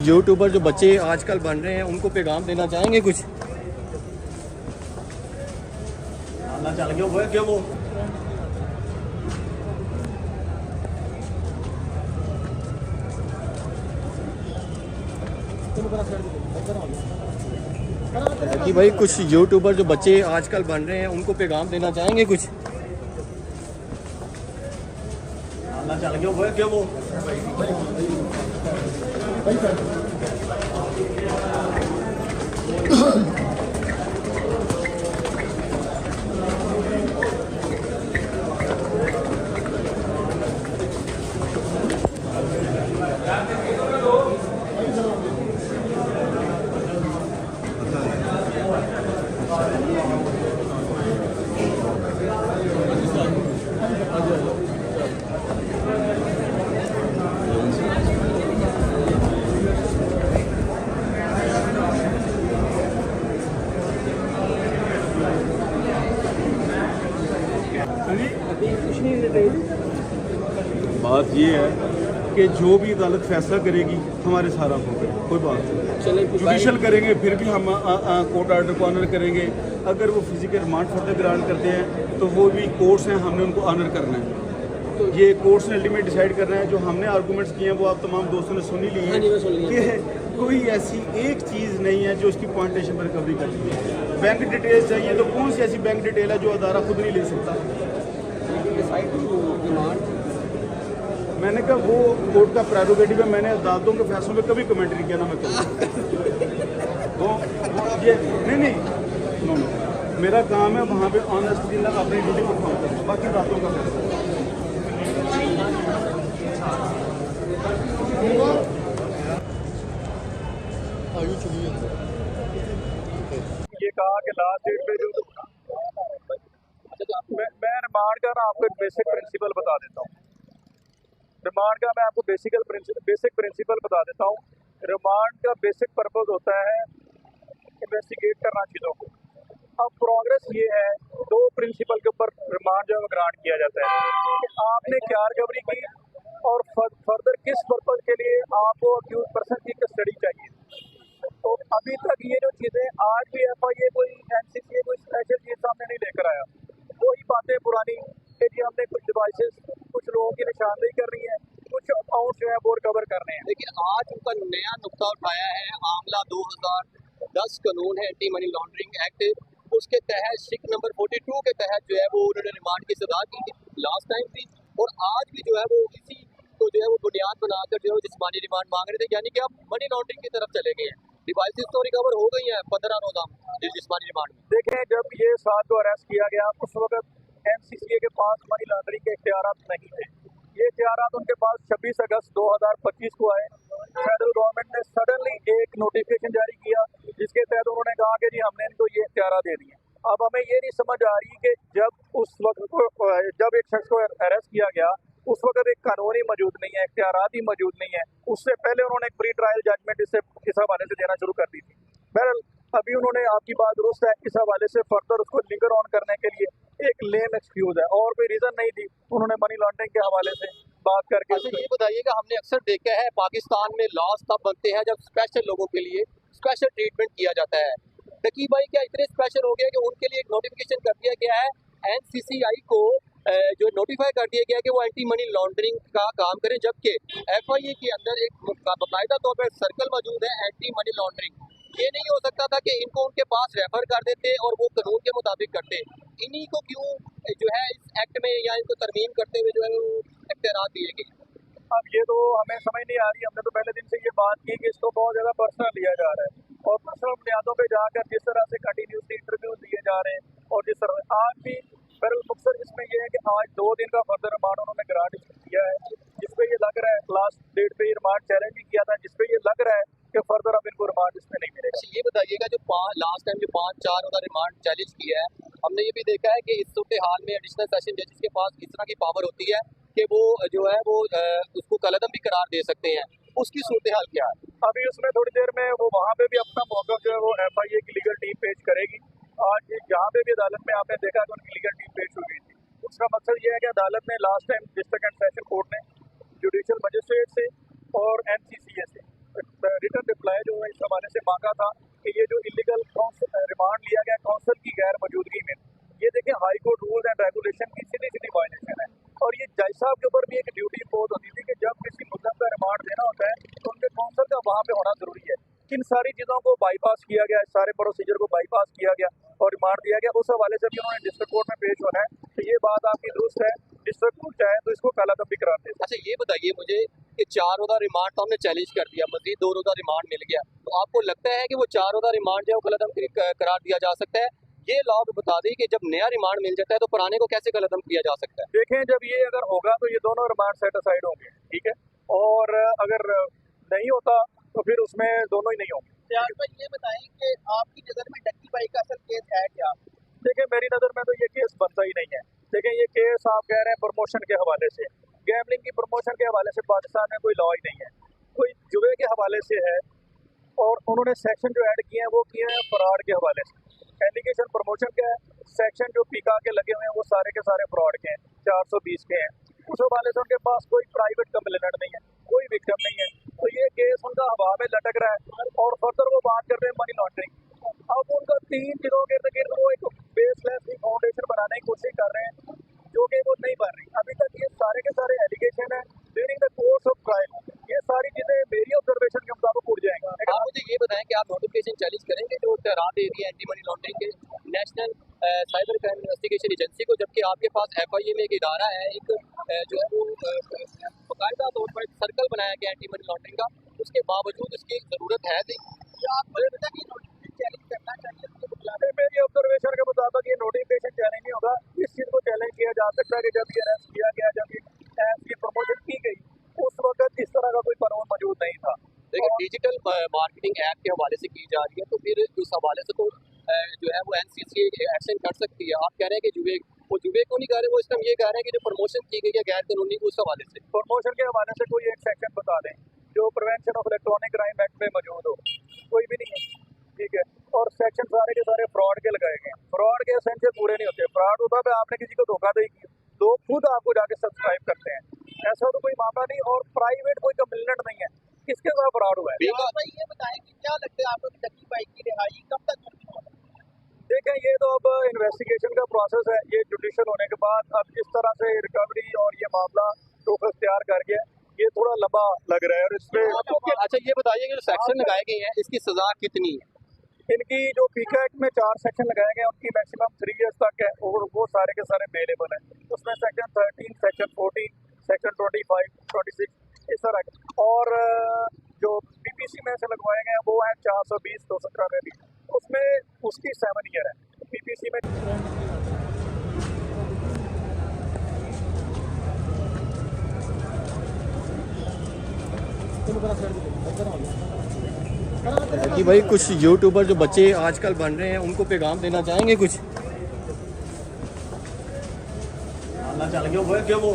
YouTuber जो बच्चे आजकल बन रहे हैं उनको पैगाम देना चाहेंगे कुछ? चल गया वो क्यों वो कि भाई कुछ यूट्यूबर जो बच्चे आजकल बन रहे हैं उनको पैगाम देना चाहेंगे कुछ? चल गया वो क्यों वो बात ये है कि जो भी अदालत फैसला करेगी हमारे सारा होगा, कोई बात नहीं। जुडिशल करेंगे फिर भी हम कोर्ट आर्डर को ऑनर करेंगे। अगर वो फिजिकल रिमांड फर्दर ग्रांट करते हैं तो वो भी कोर्ट्स हैं, हमने उनको ऑनर करना है। तो ये कोर्ट्स ने अल्टीमेट डिसाइड करना है। जो हमने आर्गूमेंट्स किए हैं वो आप तमाम दोस्तों ने सुन ही ली है कि कोई ऐसी एक चीज़ नहीं है जो उसकी पॉइंटेशन पर रिकवरी करती है। बैंक डिटेल्स चाहिए तो कौन सी ऐसी बैंक डिटेल है जो अदारा खुद नहीं ले सकता? मैंने कहा वो कोर्ट का प्रेरोगेटिव है। मैंने अदालतों के फैसलों पे कभी कमेंट नहीं किया ना मैं करूँ। वो ये नहीं नो, मेरा काम है वहाँ पे ऑनेस्टली अपनी ड्यूटी परफॉर्म करना, बाकी अदालतों का फैसला। ये कहा कि लास्ट डेट पे जो मैं रिमांड का ना आपको एक बेसिक प्रिंसिपल बता देता हूँ। रिमांड का मैं आपको बेसिक प्रिंसिपल बता देता हूँ। रिमांड का बेसिक पर्पस होता है इन्वेस्टिगेट करना चीज़ों को। अब प्रोग्रेस ये है, दो प्रिंसिपल के ऊपर रिमांड जो है ग्रांट किया जाता है कि आपने क्या रिकवरी की और फर्दर किस पर्पज के लिए आपको अक्यूज पर्सन की कस्टडी चाहिए। तो अभी तक ये जो चीज़ें आज भी FIA कोई NCCA कोई स्पेशल चीज़ सामने नहीं लेकर आया। वही बातें पुरानी कि जी हमने कुछ डिवाइसेस कुछ लोगों की निशानदेही कर रही है, कुछ अकाउंट जो है वो रिकवर करने हैं। लेकिन आज उनका नया नुक्ता उठाया है आमला 2010 कानून है एंटी मनी लॉन्ड्रिंग एक्ट, उसके तहत शिक नंबर 42 के तहत जो है वो उन्होंने रिमांड की सजा की थी लास्ट टाइम थी, और आज भी जो है वो इसी को जो है वो बुनियाद बनाकर जो है जिस्मानी रिमांड मांग रहे थे। यानी कि आप मनी लॉन्ड्रिंग की तरफ चले गए हैं। डिवाइसेस तो रिकवर हो गई हैं 15 रोजा जिस्मानी रिमांड में। देखें, जब ये 7 को अरेस्ट किया गया उस वक्त NCCA के पास मनी लॉन्ड्रिंग के इख्तियारात नहीं थे। ये इख्तियारात उनके पास 26 अगस्त 2025 को आए। फेडरल गवर्नमेंट ने सडनली एक नोटिफिकेशन जारी किया जिसके तहत उन्होंने कहा कि जी हमने इनको ये इख्तियारात दे दिए। अब हमें ये नहीं समझ आ रही कि जब उस वक्त जब एक शख्स को अरेस्ट किया गया उस वक्त एक कानून ही मौजूद नहीं है, इख्तियारात ही मौजूद नहीं है। उससे पहले उन्होंने एक प्री ट्रायल जजमेंट इस हवाले से देना शुरू कर दी थी। बहरहाल अभी उन्होंने, आपकी बात दुरुस्त है, इस हवाले से फर्दर उसको लिंगर ऑन करने के लिए एक लेम एक्सक्यूज है और कोई रीजन नहीं थी। उन्होंने मनी लॉन्ड्रिंग के हवाले से बात करके। अच्छा ये बताइएगा, हमने अक्सर देखा है पाकिस्तान में लॉस तब बनते हैं जब स्पेशल लोगों के लिए स्पेशल ट्रीटमेंट किया जाता है। नकीब भाई क्या इतने स्पेशल हो गया कि उनके लिए एक नोटिफिकेशन कर दिया गया है, NCCI को जो नोटिफाई कर दिया गया कि वो एंटी मनी लॉन्ड्रिंग का काम करें, जबकि FIA के अंदर एक बाकायदा तौर पर सर्कल मौजूद है एंटी मनी लॉन्ड्रिंग। ये नहीं हो सकता था कि इनको उनके पास रेफर कर देते और वो कानून के मुताबिक करते। इन्हीं को क्यों जो है इस एक्ट में या इनको तरमीम करते हुए जो है वो इख्तियारात दिए गए? अब ये तो हमें समझ नहीं आ रही। हमने तो पहले दिन से ये बात की कि इसको बहुत ज़्यादा पर्सनल लिया जा रहा है और पर्सनल बुनियादों पे जाकर जिस तरह से कंटिन्यूसली इंटरव्यू दिए जा रहे हैं और जिस तरह आज भी बहरहाल मकसद इसमें यह है कि आज 2 दिन का फर्दर रिमांड उन्होंने ग्रांट किया है, जिसपे ये लग रहा है लास्ट डेट पे रिमांड चैलेंज भी किया था, जिसपे ये लग रहा है कि फर्दर अब इनको रिमांड इसमें नहीं मिलेगा। ये बताइएगा जो लास्ट टाइम जो 5-4 उन्होंने रिमांड चैलेंज किया है, हमने ये भी देखा है कि इस सूरत हाल में एडिशनल सेशन जजेस के पास इस तरह की पावर होती है कि वो जो है वो उसको कलअदम भी करार दे सकते हैं। उसकी सूरत हाल क्या है? अभी उसमें थोड़ी देर में वो वहाँ पे भी अपना मौका जो है वो FIA की लीगल टीम पेश करेगी। आज जहाँ पे भी अदालत में आपने देखा कि उनकी लीगल टीम पेश हुई थी, उसका मकसद ये है कि अदालत ने last time district and session court ने जुडिशियल मजिस्ट्रेट से और NCCA से रिटर्न रिप्लाई जो है इस हवाले से मांगा था कि ये जो इलीगल रिमांड लिया गया काउंसिल की गैर मौजूदगी में, ये देखें high court rules and regulation की सीधी सीधी वायलेशन है। और ये जज साहब के ऊपर भी एक ड्यूटी इम्पोज होती थी कि जब किसी मुद्दम का रिमांड देना होता है तो उनके काउंसिल का वहाँ पे होना जरूरी है। इन सारी चीज़ों को बाईपास किया गया, इस सारे प्रोसीजर को बाईपास किया गया और रिमांड दिया गया। उस हवाले से भी उन्होंने डिस्ट्रिक्ट कोर्ट में पेश होना है। तो ये बात आपकी दुरुस्त है, डिस्ट्रिक्ट कोर्ट चाहे तो इसको कालादम भी करार दे। अच्छा ये बताइए मुझे कि 4 रोज़ा रिमांड तो हमने चैलेंज कर दिया, मजीद 2 रोज़ा रिमांड मिल गया, तो आपको लगता है कि वो 4 रोज़ा रिमांड जो है वो कलअदम करार दिया जा सकता है? ये लॉ भी बता दें कि जब नया रिमांड मिल जाता है तो पुराने को कैसे कलअदम किया जा सकता है? देखें जब ये अगर होगा तो ये दोनों रिमांड सेट असाइड होंगे, ठीक है, और अगर नहीं होता तो फिर उसमें दोनों ही नहीं होंगे। त्याग भाई ये बताएं कि आपकी नज़र में डक्की भाई का असल केस है क्या? देखिए मेरी नज़र में तो ये केस बनता ही नहीं है। देखिए ये केस आप कह रहे हैं प्रमोशन के हवाले से, गैमलिंग की प्रमोशन के हवाले से पाकिस्तान में कोई लॉ ही नहीं है, कोई जुए के हवाले से है। और उन्होंने सेक्शन जो ऐड किए हैं वो किए हैं फ्रॉड के हवाले से। एलिगेशन प्रमोशन का है, सेक्शन जो पीका के लगे हुए हैं वो सारे के सारे फ्रॉड के हैं, 420 के हैं। उस हवाले से उनके पास कोई प्राइवेट कंप्लेनेंट नहीं है, कोई विक्टिम नहीं है। तो ये केस उनका हवा में लटक रहा है और फर्दर वो बात कर रहे हैं मनी लॉन्ड्रिंग। अब उनका 3 चीज़ों के इर्द गिर्द वो एक बेसलेस फाउंडेशन बनाने की कोशिश कर रहे हैं जो कि वो नहीं बन रही। अभी तक ये सारे के सारे एलिगेशन है during the course of trial, ये सारी चीज़ें मेरी ऑब्जर्वेशन के मुताबिक उड़ जाएंगी। आप मुझे ये बताएं कि आप नोटिफिकेशन चैलेंज करेंगे जो तहरा दे रही है एंटी मनी लॉन्ड्रिंग के national cyber crime investigation agency को, जबकि आपके पास FIA में एक इदारा है, एक जो है वो बाकायदा तौर पर सर्कल बनाया गया एंटी मनी लॉन्ड्रिंग का, उसके बावजूद इसकी ज़रूरत है नहीं। क्या आप मुझे पता कि नोटिफिकेशन चैलेंज करना चाहिए? मेरी ऑब्जर्वेशन के मुताबिक ये नोटिफिकेशन चैलेंज नहीं होगा। इस चीज़ को चैलेंज किया जा सकता है कि जब ये अरेस्ट किया गया, जब ये ऐप की प्रमोशन की गई, उस वक्त इस तरह का कोई कानून मौजूद नहीं था। देखिए डिजिटल मार्केटिंग ऐप के हवाले से की जा रही है, तो फिर उस हवाले से तो जो है वो NCC एक्शन कर सकती है। आप कह रहे हैं कि जुए को नहीं कह रहे, वो इस टाइम ये कह रहे हैं कि जो प्रमोशन की गई है गैर कानूनी, उस हवाले से प्रमोशन के हवाले से कोई एक सेक्शन बता दें जो prevention of electronic crime act में मौजूद हो, कोई भी नहीं है, ठीक है। और सेक्शन सारे के सारे फ्रॉड के लगाए गए हैं। फ्रॉड के एसेंशियल पूरे नहीं होते। फ्रॉड होता है आपने किसी को धोखाधड़ी की, लोग खुद आपको जाके सब्सक्राइब करते हैं, ऐसा तो कोई मामला नहीं। और प्राइवेट कोई कंप्लेनेंट नहीं है, किसके साथ फ्रॉड हुआ है? त्याग भाई ये बताएं कि क्या लगता है आपको कि डक्की भाई की रिहाई कब तक मुमकिन होगी? देखें ये तो अब इन्वेस्टिगेशन का प्रोसेस है, ये जुडिशल होने के बाद अब इस तरह से रिकवरी और ये मामला रुख अख्तियार कर गया, ये थोड़ा लंबा लग रहा है। और इसमें अच्छा ये बताइए कि जो सेक्शन लगाए गए हैं इसकी सजा कितनी है? इनकी जो पीका एक्ट में 4 सेक्शन लगाए गए हैं उनकी मैक्सिमम 3 इयर्स तक है और वो सारे के सारे अवेलेबल हैं। उसमें सेक्शन 13, सेक्शन 14, सेक्शन 25, 26 इस तरह। और जो PPC में से लगवाए गए हैं वो है 420, 293, उसमें उसकी 7 ईयर है PPC में। कि भाई कुछ यूट्यूबर जो बच्चे आजकल बन रहे हैं उनको पैगाम देना चाहेंगे कुछ? चल गया वो क्या वो